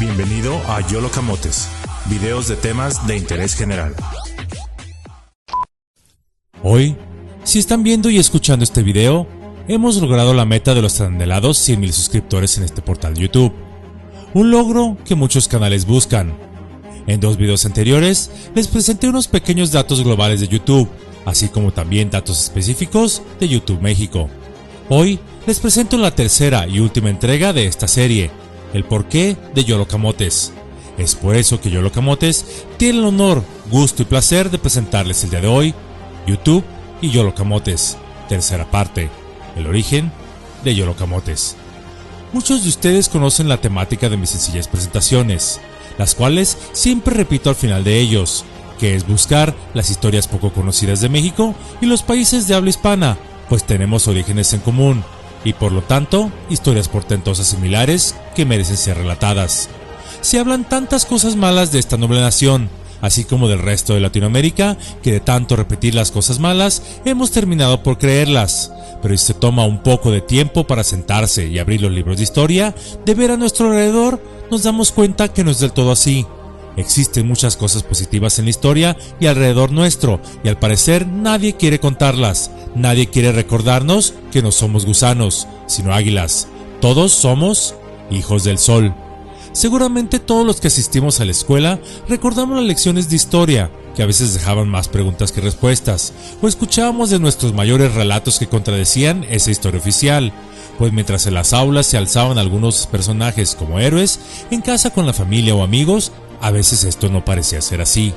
Bienvenido a Yolo Camotes, videos de temas de interés general. Hoy, si están viendo y escuchando este video, hemos logrado la meta de los tan anhelados 100,000 suscriptores en este portal de YouTube. Un logro que muchos canales buscan. En 2 videos anteriores, les presenté unos pequeños datos globales de YouTube, así como también datos específicos de YouTube México. Hoy, les presento la tercera y última entrega de esta serie, el porqué de Yolo Camotes. Es por eso que Yolo Camotes tiene el honor, gusto y placer de presentarles el día de hoy, YouTube y Yolo Camotes, tercera parte, el origen de Yolo Camotes. Muchos de ustedes conocen la temática de mis sencillas presentaciones, las cuales siempre repito al final de ellos, que es buscar las historias poco conocidas de México y los países de habla hispana, pues tenemos orígenes en común, y por lo tanto, historias portentosas similares que merecen ser relatadas. Se hablan tantas cosas malas de esta noble nación, así como del resto de Latinoamérica, que de tanto repetir las cosas malas, hemos terminado por creerlas. Pero si se toma un poco de tiempo para sentarse y abrir los libros de historia, de ver a nuestro alrededor, nos damos cuenta que no es del todo así. Existen muchas cosas positivas en la historia y alrededor nuestro, y al parecer nadie quiere contarlas. Nadie quiere recordarnos que no somos gusanos, sino águilas. Todos somos hijos del sol. Seguramente todos los que asistimos a la escuela recordamos las lecciones de historia, que a veces dejaban más preguntas que respuestas, o escuchábamos de nuestros mayores relatos que contradecían esa historia oficial. Pues mientras en las aulas se alzaban algunos personajes como héroes, en casa con la familia o amigos, a veces esto no parecía ser así.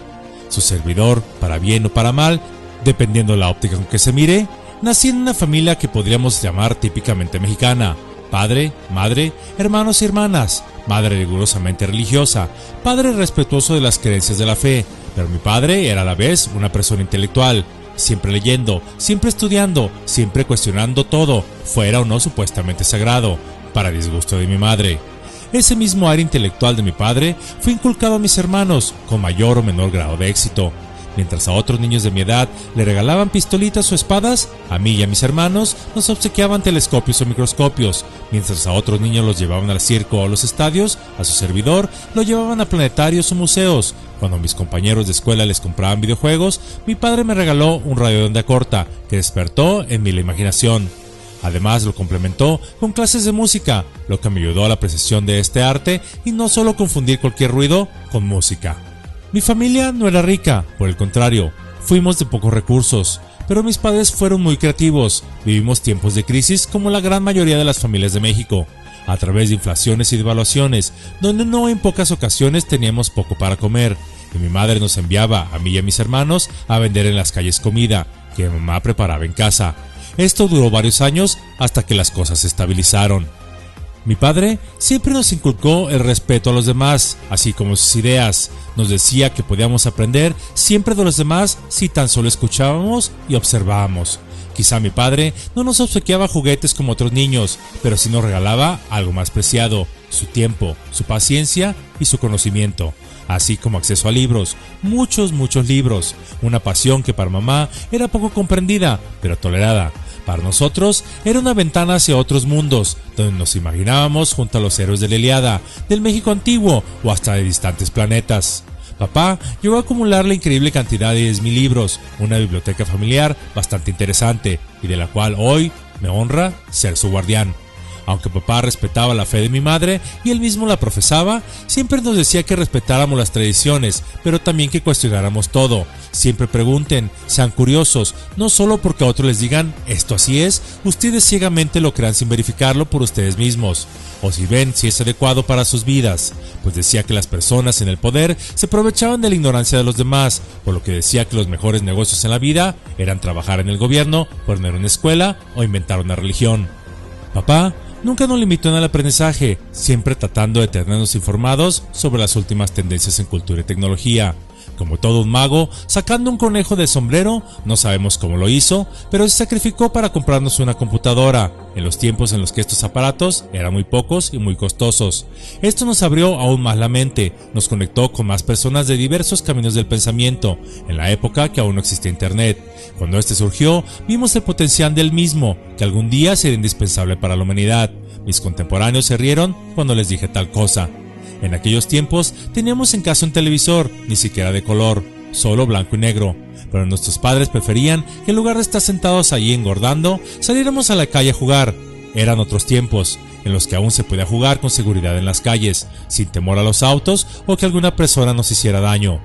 Su servidor, para bien o para mal, dependiendo de la óptica con que se mire, nací en una familia que podríamos llamar típicamente mexicana. Padre, madre, hermanos y hermanas, madre rigurosamente religiosa, padre respetuoso de las creencias de la fe, pero mi padre era a la vez una persona intelectual, siempre leyendo, siempre estudiando, siempre cuestionando todo, fuera o no supuestamente sagrado, para disgusto de mi madre. Ese mismo aire intelectual de mi padre fue inculcado a mis hermanos, con mayor o menor grado de éxito. Mientras a otros niños de mi edad le regalaban pistolitas o espadas, a mí y a mis hermanos nos obsequiaban telescopios o microscopios. Mientras a otros niños los llevaban al circo o a los estadios, a su servidor lo llevaban a planetarios o museos. Cuando mis compañeros de escuela les compraban videojuegos, mi padre me regaló un radio de onda corta que despertó en mí la imaginación. Además lo complementó con clases de música, lo que me ayudó a la apreciación de este arte y no solo confundir cualquier ruido con música. Mi familia no era rica, por el contrario, fuimos de pocos recursos, pero mis padres fueron muy creativos. Vivimos tiempos de crisis como la gran mayoría de las familias de México, a través de inflaciones y devaluaciones, donde no en pocas ocasiones teníamos poco para comer, y mi madre nos enviaba a mí y a mis hermanos a vender en las calles comida, que mi mamá preparaba en casa. Esto duró varios años hasta que las cosas se estabilizaron. Mi padre siempre nos inculcó el respeto a los demás, así como sus ideas. Nos decía que podíamos aprender siempre de los demás si tan solo escuchábamos y observábamos. Quizá mi padre no nos obsequiaba juguetes como otros niños, pero sí nos regalaba algo más preciado, su tiempo, su paciencia y su conocimiento, así como acceso a libros, muchos libros, una pasión que para mamá era poco comprendida, pero tolerada. Para nosotros era una ventana hacia otros mundos, donde nos imaginábamos junto a los héroes de la Ilíada, del México antiguo o hasta de distantes planetas. Papá llegó a acumular la increíble cantidad de 10,000 libros, una biblioteca familiar bastante interesante y de la cual hoy me honra ser su guardián. Aunque papá respetaba la fe de mi madre y él mismo la profesaba, siempre nos decía que respetáramos las tradiciones, pero también que cuestionáramos todo. Siempre pregunten, sean curiosos, no solo porque a otros les digan esto así es, ustedes ciegamente lo crean sin verificarlo por ustedes mismos, o si ven si es adecuado para sus vidas, pues decía que las personas en el poder se aprovechaban de la ignorancia de los demás, por lo que decía que los mejores negocios en la vida eran trabajar en el gobierno, poner una escuela o inventar una religión. Papá nunca nos limitó en el aprendizaje, siempre tratando de tenernos informados sobre las últimas tendencias en cultura y tecnología. Como todo un mago, sacando un conejo del sombrero, no sabemos cómo lo hizo, pero se sacrificó para comprarnos una computadora, en los tiempos en los que estos aparatos eran muy pocos y muy costosos. Esto nos abrió aún más la mente, nos conectó con más personas de diversos caminos del pensamiento, en la época que aún no existía internet. Cuando este surgió, vimos el potencial del mismo, que algún día sería indispensable para la humanidad. Mis contemporáneos se rieron cuando les dije tal cosa. En aquellos tiempos teníamos en casa un televisor, ni siquiera de color, solo blanco y negro, pero nuestros padres preferían que en lugar de estar sentados allí engordando, saliéramos a la calle a jugar. Eran otros tiempos, en los que aún se podía jugar con seguridad en las calles, sin temor a los autos o que alguna persona nos hiciera daño.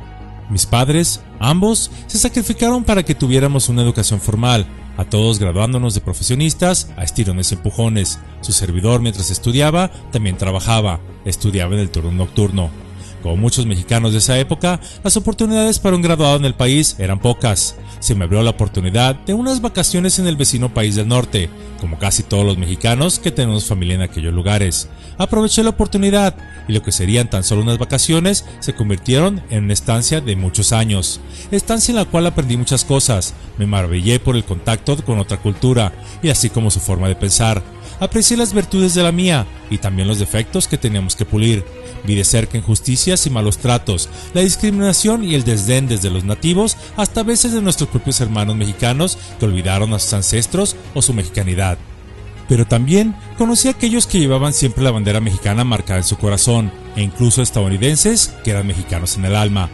Mis padres, ambos, se sacrificaron para que tuviéramos una educación formal, a todos graduándonos de profesionistas a estirones y empujones. Su servidor, mientras estudiaba, también trabajaba, estudiaba en el turno nocturno. Como muchos mexicanos de esa época, las oportunidades para un graduado en el país eran pocas. Se me abrió la oportunidad de unas vacaciones en el vecino país del norte, como casi todos los mexicanos que tenemos familia en aquellos lugares. Aproveché la oportunidad y lo que serían tan solo unas vacaciones se convirtieron en una estancia de muchos años. Estancia en la cual aprendí muchas cosas, me maravillé por el contacto con otra cultura y así como su forma de pensar. Aprecié las virtudes de la mía y también los defectos que teníamos que pulir. Vi de cerca injusticias y malos tratos, la discriminación y el desdén desde los nativos hasta a veces de nuestros propios hermanos mexicanos que olvidaron a sus ancestros o su mexicanidad. Pero también conocí a aquellos que llevaban siempre la bandera mexicana marcada en su corazón, e incluso estadounidenses que eran mexicanos en el alma.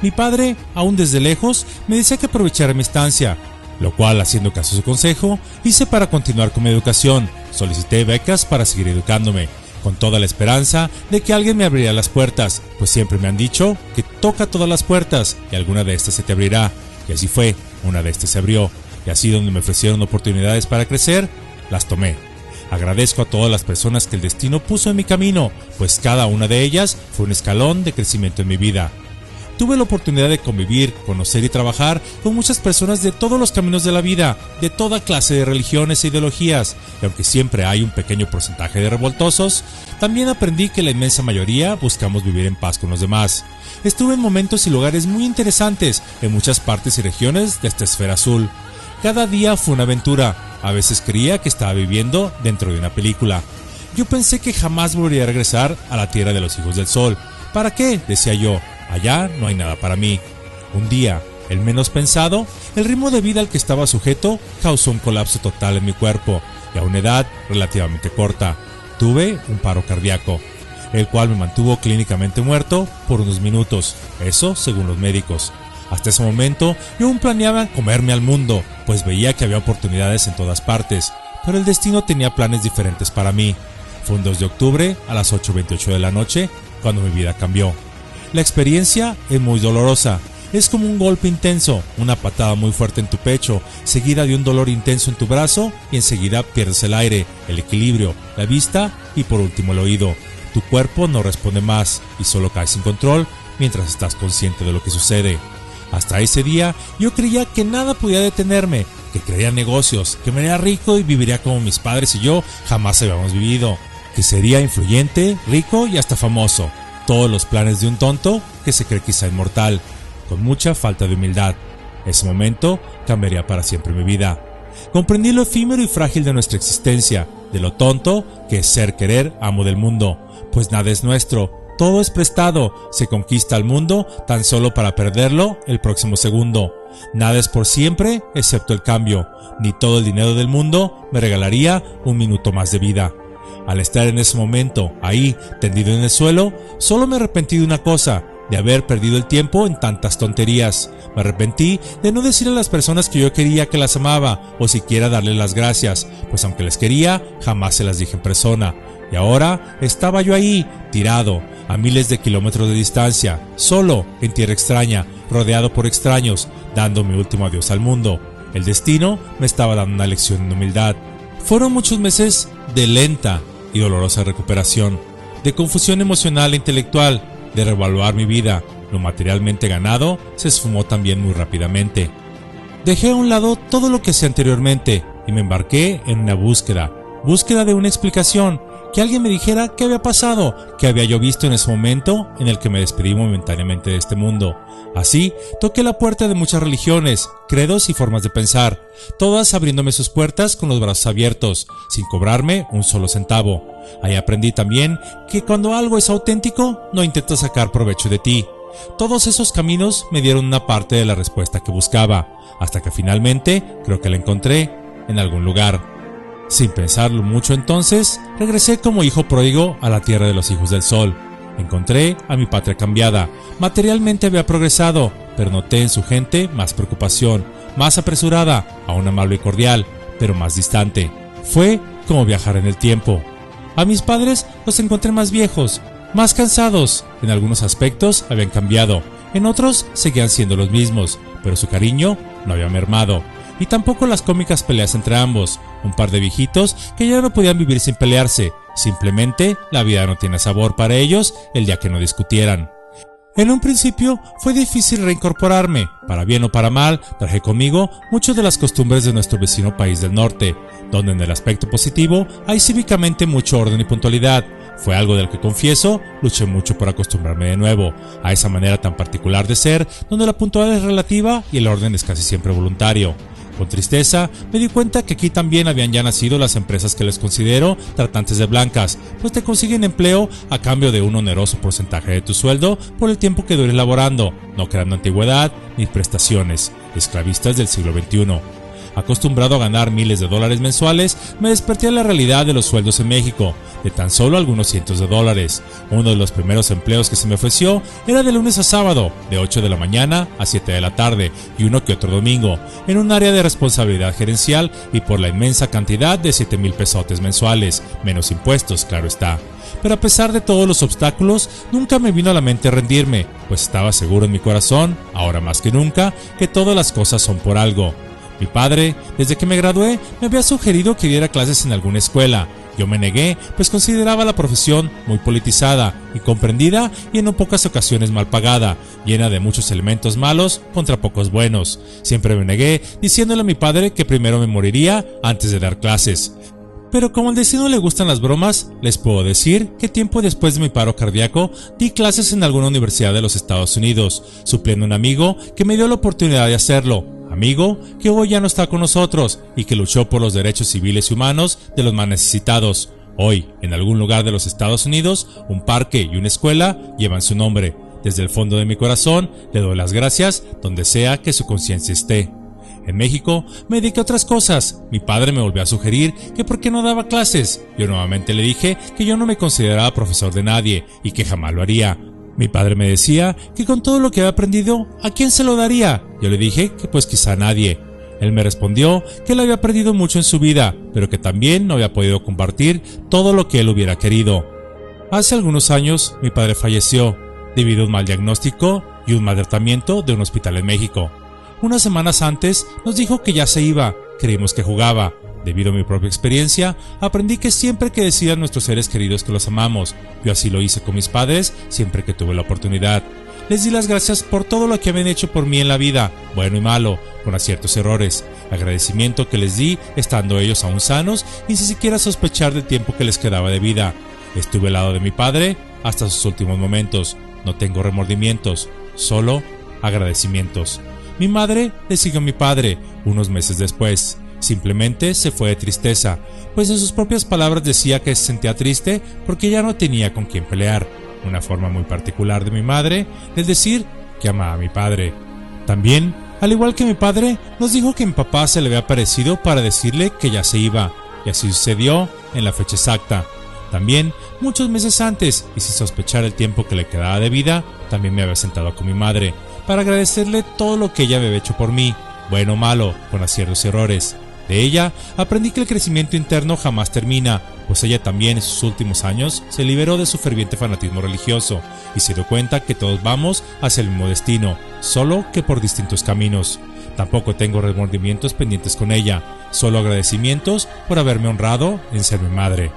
Mi padre, aún desde lejos, me decía que aprovechara mi estancia, lo cual, haciendo caso a su consejo, hice para continuar con mi educación. Solicité becas para seguir educándome, con toda la esperanza de que alguien me abriría las puertas, pues siempre me han dicho que toca todas las puertas y alguna de estas se te abrirá. Y así fue, una de estas se abrió, y así donde me ofrecieron oportunidades para crecer, las tomé. Agradezco a todas las personas que el destino puso en mi camino, pues cada una de ellas fue un escalón de crecimiento en mi vida. Tuve la oportunidad de convivir, conocer y trabajar con muchas personas de todos los caminos de la vida, de toda clase de religiones e ideologías, y aunque siempre hay un pequeño porcentaje de revoltosos, también aprendí que la inmensa mayoría buscamos vivir en paz con los demás. Estuve en momentos y lugares muy interesantes en muchas partes y regiones de esta esfera azul. Cada día fue una aventura, a veces creía que estaba viviendo dentro de una película. Yo pensé que jamás volvería a regresar a la tierra de los hijos del sol. ¿Para qué?, decía yo. Allá no hay nada para mí. Un día, el menos pensado, el ritmo de vida al que estaba sujeto causó un colapso total en mi cuerpo y a una edad relativamente corta. Tuve un paro cardíaco, el cual me mantuvo clínicamente muerto por unos minutos, eso según los médicos. Hasta ese momento yo aún planeaba comerme al mundo, pues veía que había oportunidades en todas partes, pero el destino tenía planes diferentes para mí. Fue un 2 de octubre a las 8:28 de la noche cuando mi vida cambió. La experiencia es muy dolorosa, es como un golpe intenso, una patada muy fuerte en tu pecho, seguida de un dolor intenso en tu brazo y enseguida pierdes el aire, el equilibrio, la vista y por último el oído. Tu cuerpo no responde más y solo caes sin control mientras estás consciente de lo que sucede. Hasta ese día yo creía que nada podía detenerme, que crearía negocios, que me haría rico y viviría como mis padres y yo jamás habíamos vivido, que sería influyente, rico y hasta famoso. Todos los planes de un tonto que se cree quizá inmortal, con mucha falta de humildad. Ese momento cambiaría para siempre mi vida. Comprendí lo efímero y frágil de nuestra existencia, de lo tonto que es ser querer amo del mundo, pues nada es nuestro, todo es prestado, se conquista al mundo tan solo para perderlo el próximo segundo. Nada es por siempre excepto el cambio, ni todo el dinero del mundo me regalaría un minuto más de vida. Al estar en ese momento, ahí, tendido en el suelo, solo me arrepentí de una cosa, de haber perdido el tiempo en tantas tonterías. Me arrepentí de no decirle a las personas que yo quería que las amaba, o siquiera darles las gracias, pues aunque les quería, jamás se las dije en persona. Y ahora estaba yo ahí, tirado, a miles de kilómetros de distancia, solo, en tierra extraña, rodeado por extraños, dando mi último adiós al mundo. El destino me estaba dando una lección de humildad. Fueron muchos meses de lenta y dolorosa recuperación, de confusión emocional e intelectual, de reevaluar mi vida. Lo materialmente ganado se esfumó también muy rápidamente. Dejé a un lado todo lo que hacía anteriormente y me embarqué en una búsqueda de una explicación, que alguien me dijera qué había pasado, qué había yo visto en ese momento en el que me despedí momentáneamente de este mundo. Así, toqué la puerta de muchas religiones, credos y formas de pensar, todas abriéndome sus puertas con los brazos abiertos, sin cobrarme un solo centavo. Ahí aprendí también que cuando algo es auténtico, no intenta sacar provecho de ti. Todos esos caminos me dieron una parte de la respuesta que buscaba, hasta que finalmente creo que la encontré en algún lugar. Sin pensarlo mucho entonces, regresé como hijo pródigo a la tierra de los hijos del sol. Encontré a mi patria cambiada. Materialmente había progresado, pero noté en su gente más preocupación, más apresurada, aún amable y cordial, pero más distante. Fue como viajar en el tiempo. A mis padres los encontré más viejos, más cansados. En algunos aspectos habían cambiado, en otros seguían siendo los mismos, pero su cariño no había mermado. Y tampoco las cómicas peleas entre ambos, un par de viejitos que ya no podían vivir sin pelearse. Simplemente la vida no tiene sabor para ellos el día que no discutieran. En un principio fue difícil reincorporarme. Para bien o para mal, traje conmigo muchas de las costumbres de nuestro vecino país del norte, donde en el aspecto positivo hay cívicamente mucho orden y puntualidad. Fue algo del que confieso, luché mucho por acostumbrarme de nuevo a esa manera tan particular de ser, donde la puntualidad es relativa y el orden es casi siempre voluntario. Con tristeza, me di cuenta que aquí también habían ya nacido las empresas que les considero tratantes de blancas, pues te consiguen empleo a cambio de un oneroso porcentaje de tu sueldo por el tiempo que dures laborando, no creando antigüedad ni prestaciones, esclavistas del siglo XXI. Acostumbrado a ganar miles de dólares mensuales, me desperté a la realidad de los sueldos en México, de tan solo algunos cientos de dólares. Uno de los primeros empleos que se me ofreció era de lunes a sábado, de 8 de la mañana a 7 de la tarde, y uno que otro domingo, en un área de responsabilidad gerencial y por la inmensa cantidad de 7,000 pesotes mensuales, menos impuestos, claro está. Pero a pesar de todos los obstáculos, nunca me vino a la mente rendirme, pues estaba seguro en mi corazón, ahora más que nunca, que todas las cosas son por algo. Mi padre, desde que me gradué, me había sugerido que diera clases en alguna escuela. Yo me negué, pues consideraba la profesión muy politizada, incomprendida y en no pocas ocasiones mal pagada, llena de muchos elementos malos contra pocos buenos. Siempre me negué, diciéndole a mi padre que primero me moriría antes de dar clases. Pero como al destino le gustan las bromas, les puedo decir que tiempo después de mi paro cardíaco, di clases en alguna universidad de los Estados Unidos, supliendo a un amigo que me dio la oportunidad de hacerlo. Amigo que hoy ya no está con nosotros y que luchó por los derechos civiles y humanos de los más necesitados. Hoy, en algún lugar de los Estados Unidos, un parque y una escuela llevan su nombre. Desde el fondo de mi corazón, le doy las gracias donde sea que su conciencia esté. En México, me dediqué a otras cosas. Mi padre me volvió a sugerir que por qué no daba clases. Yo nuevamente le dije que yo no me consideraba profesor de nadie y que jamás lo haría. Mi padre me decía que con todo lo que había aprendido, ¿a quién se lo daría? Yo le dije que pues quizá a nadie. Él me respondió que él había aprendido mucho en su vida, pero que también no había podido compartir todo lo que él hubiera querido. Hace algunos años, mi padre falleció, debido a un mal diagnóstico y un mal tratamiento de un hospital en México. Unas semanas antes nos dijo que ya se iba, creímos que jugaba. Debido a mi propia experiencia, aprendí que siempre que decidan nuestros seres queridos que los amamos, yo así lo hice con mis padres siempre que tuve la oportunidad. Les di las gracias por todo lo que habían hecho por mí en la vida, bueno y malo, con aciertos y errores. Agradecimiento que les di estando ellos aún sanos y sin siquiera sospechar del tiempo que les quedaba de vida. Estuve al lado de mi padre hasta sus últimos momentos. No tengo remordimientos, solo agradecimientos. Mi madre le siguió a mi padre unos meses después. Simplemente se fue de tristeza, pues en sus propias palabras decía que se sentía triste porque ya no tenía con quién pelear. Una forma muy particular de mi madre es decir que amaba a mi padre. También, al igual que mi padre, nos dijo que mi papá se le había aparecido para decirle que ya se iba, y así sucedió en la fecha exacta. También, muchos meses antes, y sin sospechar el tiempo que le quedaba de vida, también me había sentado con mi madre para agradecerle todo lo que ella me había hecho por mí, bueno o malo, con aciertos y errores. De ella aprendí que el crecimiento interno jamás termina, pues ella también en sus últimos años se liberó de su ferviente fanatismo religioso y se dio cuenta que todos vamos hacia el mismo destino, solo que por distintos caminos. Tampoco tengo remordimientos pendientes con ella, solo agradecimientos por haberme honrado en ser mi madre.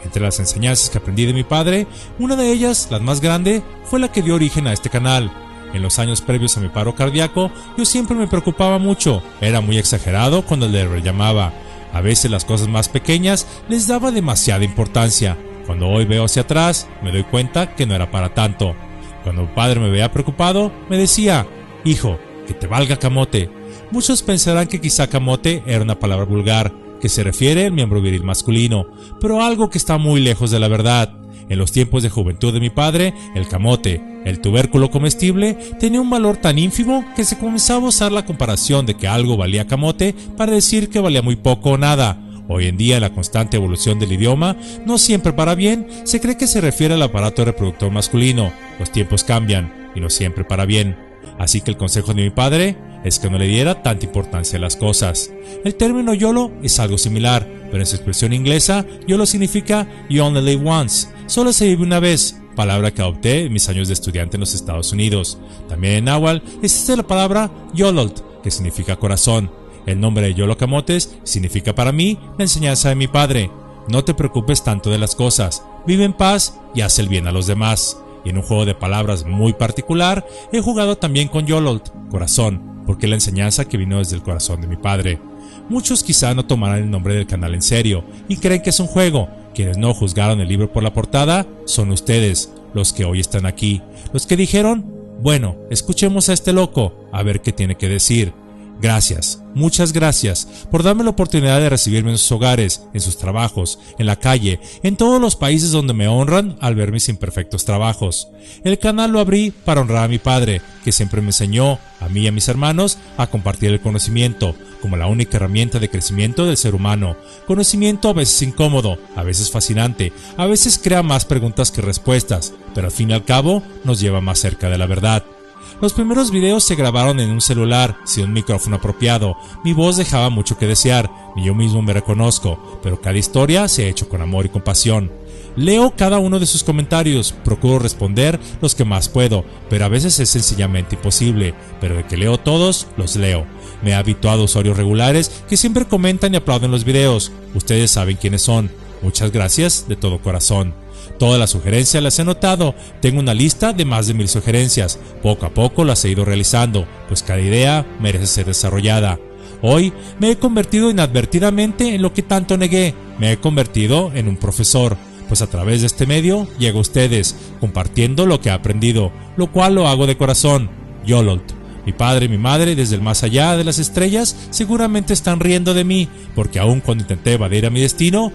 Entre las enseñanzas que aprendí de mi padre, una de ellas, la más grande, fue la que dio origen a este canal. En los años previos a mi paro cardíaco, yo siempre me preocupaba mucho, era muy exagerado cuando le llamaba. A veces las cosas más pequeñas les daba demasiada importancia. Cuando hoy veo hacia atrás, me doy cuenta que no era para tanto. Cuando mi padre me veía preocupado, me decía, hijo, que te valga camote. Muchos pensarán que quizá camote era una palabra vulgar, que se refiere al miembro viril masculino, pero algo que está muy lejos de la verdad. En los tiempos de juventud de mi padre, el camote, el tubérculo comestible, tenía un valor tan ínfimo que se comenzaba a usar la comparación de que algo valía camote para decir que valía muy poco o nada. Hoy en día, en la constante evolución del idioma, no siempre para bien, se cree que se refiere al aparato reproductor masculino. Los tiempos cambian, y no siempre para bien. Así que el consejo de mi padre es que no le diera tanta importancia a las cosas. El término YOLO es algo similar, pero en su expresión inglesa, YOLO significa You Only Live Once, solo se vive una vez, palabra que adopté en mis años de estudiante en los Estados Unidos. También en náhuatl existe la palabra YOLOLT, que significa corazón. El nombre de Yolo Camotes significa para mí la enseñanza de mi padre. No te preocupes tanto de las cosas, vive en paz y haz el bien a los demás. Y en un juego de palabras muy particular, he jugado también con YOLOLT, corazón, porque es la enseñanza que vino desde el corazón de mi padre. Muchos quizá no tomarán el nombre del canal en serio y creen que es un juego. Quienes no juzgaron el libro por la portada son ustedes, los que hoy están aquí. Los que dijeron, bueno, escuchemos a este loco, a ver qué tiene que decir. Gracias, muchas gracias por darme la oportunidad de recibirme en sus hogares, en sus trabajos, en la calle, en todos los países donde me honran al ver mis imperfectos trabajos. El canal lo abrí para honrar a mi padre, que siempre me enseñó, a mí y a mis hermanos, a compartir el conocimiento, como la única herramienta de crecimiento del ser humano. Conocimiento a veces incómodo, a veces fascinante, a veces crea más preguntas que respuestas, pero al fin y al cabo nos lleva más cerca de la verdad. Los primeros videos se grabaron en un celular, sin un micrófono apropiado. Mi voz dejaba mucho que desear, ni yo mismo me reconozco, pero cada historia se ha hecho con amor y compasión. Leo cada uno de sus comentarios, procuro responder los que más puedo, pero a veces es sencillamente imposible, pero de que leo todos, los leo. Me he habituado a usuarios regulares que siempre comentan y aplauden los videos. Ustedes saben quiénes son. Muchas gracias de todo corazón. Todas las sugerencias las he notado, tengo una lista de más de 1000 sugerencias, poco a poco las he ido realizando, pues cada idea merece ser desarrollada. Hoy me he convertido inadvertidamente en lo que tanto negué, me he convertido en un profesor, pues a través de este medio llego a ustedes, compartiendo lo que he aprendido, lo cual lo hago de corazón. YOLOLT. Mi padre y mi madre, desde el más allá de las estrellas, seguramente están riendo de mí, porque aun cuando intenté evadir a mi destino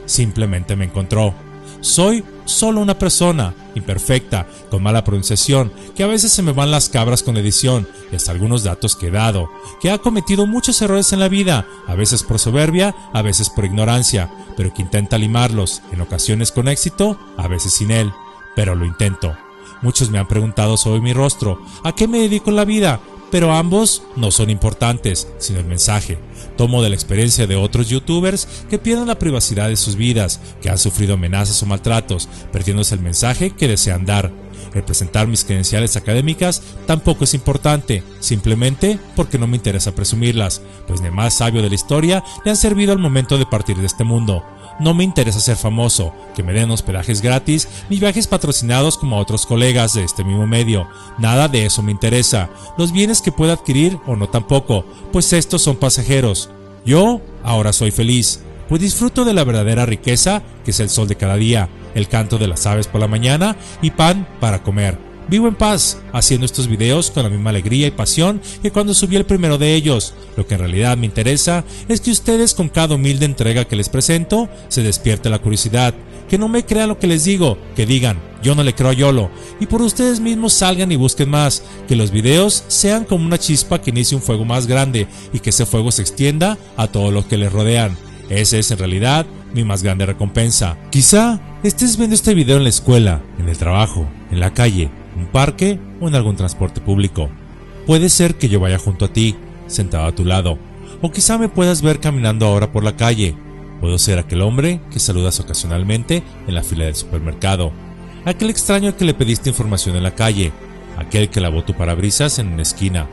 simplemente me encontró. Soy solo una persona, imperfecta, con mala pronunciación, que a veces se me van las cabras con la edición y hasta algunos datos que he dado, que ha cometido muchos errores en la vida, a veces por soberbia, a veces por ignorancia, pero que intenta limarlos, en ocasiones con éxito, a veces sin él, pero lo intento. Muchos me han preguntado sobre mi rostro, ¿a qué me dedico en la vida? Pero ambos no son importantes, sino el mensaje. Tomo de la experiencia de otros youtubers que pierden la privacidad de sus vidas, que han sufrido amenazas o maltratos, perdiéndose el mensaje que desean dar. El presentar mis credenciales académicas tampoco es importante, simplemente porque no me interesa presumirlas, pues ni el más sabio de la historia le han servido al momento de partir de este mundo. No me interesa ser famoso, que me den hospedajes gratis, ni viajes patrocinados como a otros colegas de este mismo medio. Nada de eso me interesa. Los bienes que pueda adquirir o no tampoco, pues estos son pasajeros. Yo ahora soy feliz, pues disfruto de la verdadera riqueza que es el sol de cada día, el canto de las aves por la mañana y pan para comer. Vivo en paz, haciendo estos videos con la misma alegría y pasión que cuando subí el primero de ellos. Lo que en realidad me interesa es que ustedes, con cada humilde entrega que les presento, se despierte la curiosidad, que no me crean lo que les digo, que digan, yo no le creo a YOLO, y por ustedes mismos salgan y busquen más, que los videos sean como una chispa que inicie un fuego más grande y que ese fuego se extienda a todos los que les rodean. Esa es en realidad mi más grande recompensa. Quizá estés viendo este video en la escuela, en el trabajo, en la calle, un parque o en algún transporte público. Puede ser que yo vaya junto a ti, sentado a tu lado, o quizá me puedas ver caminando ahora por la calle. Puedo ser aquel hombre que saludas ocasionalmente en la fila del supermercado, aquel extraño al que le pediste información en la calle, aquel que lavó tu parabrisas en una esquina,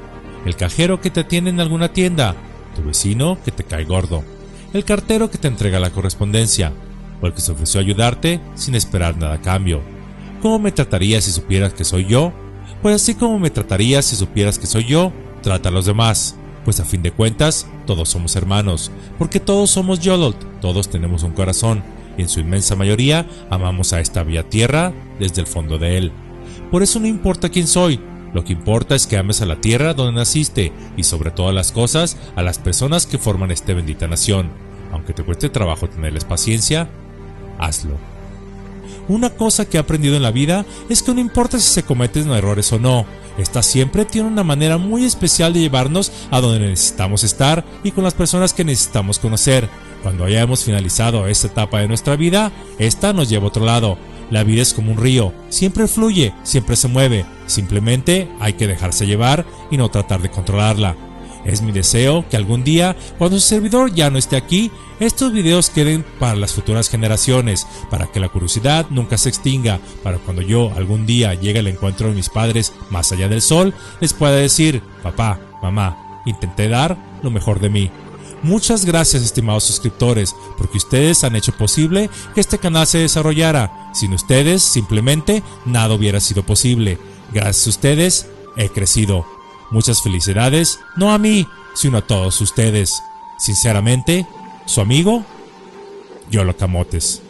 el cajero que te atiende en alguna tienda, tu vecino que te cae gordo, el cartero que te entrega la correspondencia, o el que se ofreció a ayudarte sin esperar nada a cambio. ¿Cómo me tratarías si supieras que soy yo? Pues así como me tratarías si supieras que soy yo, trata a los demás. Pues a fin de cuentas, todos somos hermanos, porque todos somos YOLOLT, todos tenemos un corazón, y en su inmensa mayoría amamos a esta bella tierra desde el fondo de él. Por eso no importa quién soy, lo que importa es que ames a la tierra donde naciste, y sobre todas las cosas, a las personas que forman esta bendita nación. Aunque te cueste trabajo tenerles paciencia, hazlo. Una cosa que he aprendido en la vida es que no importa si se cometen errores o no, esta siempre tiene una manera muy especial de llevarnos a donde necesitamos estar y con las personas que necesitamos conocer. Cuando hayamos finalizado esta etapa de nuestra vida, esta nos lleva a otro lado. La vida es como un río, siempre fluye, siempre se mueve, simplemente hay que dejarse llevar y no tratar de controlarla. Es mi deseo que algún día, cuando su servidor ya no esté aquí, estos videos queden para las futuras generaciones, para que la curiosidad nunca se extinga, para cuando yo algún día llegue al encuentro de mis padres más allá del sol, les pueda decir: papá, mamá, intenté dar lo mejor de mí. Muchas gracias, estimados suscriptores, porque ustedes han hecho posible que este canal se desarrollara. Sin ustedes, simplemente, nada hubiera sido posible. Gracias a ustedes, he crecido. Muchas felicidades, no a mí, sino a todos ustedes. Sinceramente, su amigo, Yolo Camotes.